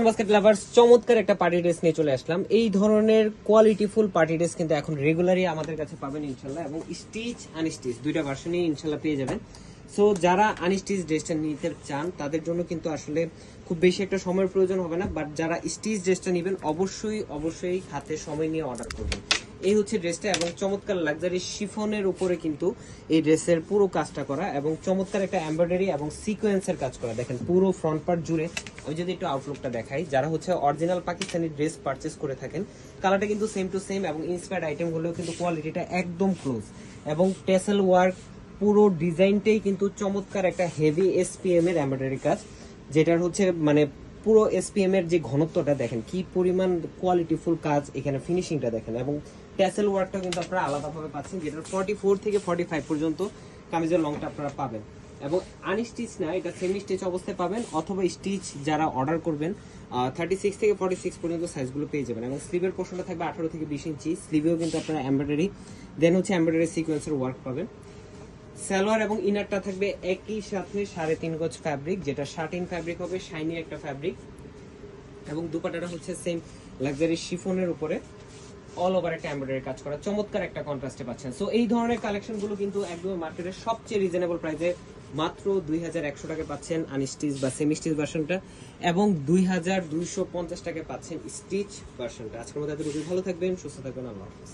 Basket lovers চমৎকার একটা party dress নিয়ে চলে আসলাম। এই ধরনের কোয়ালিটিফুল পার্টি ড্রেস কিন্তু এখন রেগুলারই আমাদের কাছে পাবেন ইনশাল্লাহ, এবং স্টিচ আনস্টিচ দুইটা ভার্সনই ইনশাল্লাহ পেয়ে যাবেন। সো যারা আনস্টিচ ড্রেসটা নিতে চান তাদের জন্য কিন্তু আসলে খুব বেশি একটা সময়ের প্রয়োজন হবে না, বাট যারা স্টিচ ড্রেসটা নেবেন অবশ্যই হাতে সময় নিয়ে অর্ডার করবেন। এই হচ্ছে ড্রেসটা, এবং চমৎকার লাক্সারি শিফনের উপরে কিন্তু এই ড্রেসের পুরো কাজটা করা, এবং চমৎকার একটা এমব্রয়ডারি এবং সিকোয়েন্সের কাজ করা। দেখেন পুরো ফ্রন্ট পার্ট জুড়ে। আমি যদি একটু আউটলুকটা দেখাই, যারা হচ্ছে অরিজিনাল পাকিস্তানি ড্রেস পারচেস করে থাকেন, কালারটা কিন্তু সেম টু সেম, এবং ইন্সপায়ার্ড আইটেম হলেও কিন্তু কোয়ালিটিটা একদম ক্লোজ, এবং টেসেল ওয়ার্ক পুরো ডিজাইনটাই কিন্তু চমৎকার একটা হেভি এসপিএম এর এমব্রয়ডারি কাজ, যেটার হচ্ছে মানে পুরো এসপিএম এর যে ঘনত্বটা দেখেন কি পরিমাণ কোয়ালিটিফুল কাজ, এখানে ফিনিশিংটা দেখেন, এবং ট্যাসেল ওয়ার্কটা কিন্তু আপনারা আলাদাভাবে পাচ্ছেন, যেটা 44 থেকে 45 পর্যন্ত কামিজের লংটা আপনারা পাবেন। এবং আনস্টিচ না, এটা সেমি স্টিচ অবস্থায় পাবেন, অথবা স্টিচ যারা অর্ডার করবেন 36 থেকে 46 পর্যন্ত সাইজগুলো পেয়ে যাবেন। এবং স্লিভের পোর্শনটা থাকবে 18 থেকে 20 ইঞ্চি, স্লিভেও কিন্তু আপনারা এমব্রয়ডারি দেন হচ্ছে এমব্রয়ডারি সিকোয়েন্সের ওয়ার্ক পাবেন। সালোয়ার এবং ইনারটা থাকবে একই সাথে 3.5 গজ ফ্যাব্রিক, যেটা শার্টিন ফ্যাব্রিক হবে, শাইনি একটা ফ্যাব্রিক, এবং দুপাট্টাটা হচ্ছে সেম লাক্সারি শিফনের উপরে অল ওভার একটা এমব্রয়ডারি কাজ করা, চমৎকার একটা কন্ট্রাস্টে পাচ্ছেন। সো এই ধরনের কালেকশন গুলো কিন্তু একদম মার্কেটের সবচেয়ে রিজনেবল প্রাইসে মাত্র 2100 টাকা পাচ্ছেন আনস্টিচ বা সেমি স্টিচ ভার্সনটা, এবং 2250 টাকায় পাচ্ছেন স্টিচ ভার্সনটা। আজকের মধ্যে এতটুকু, ভালো থাকবেন, সুস্থ থাকবেন, আল্লাহ হাফেজ।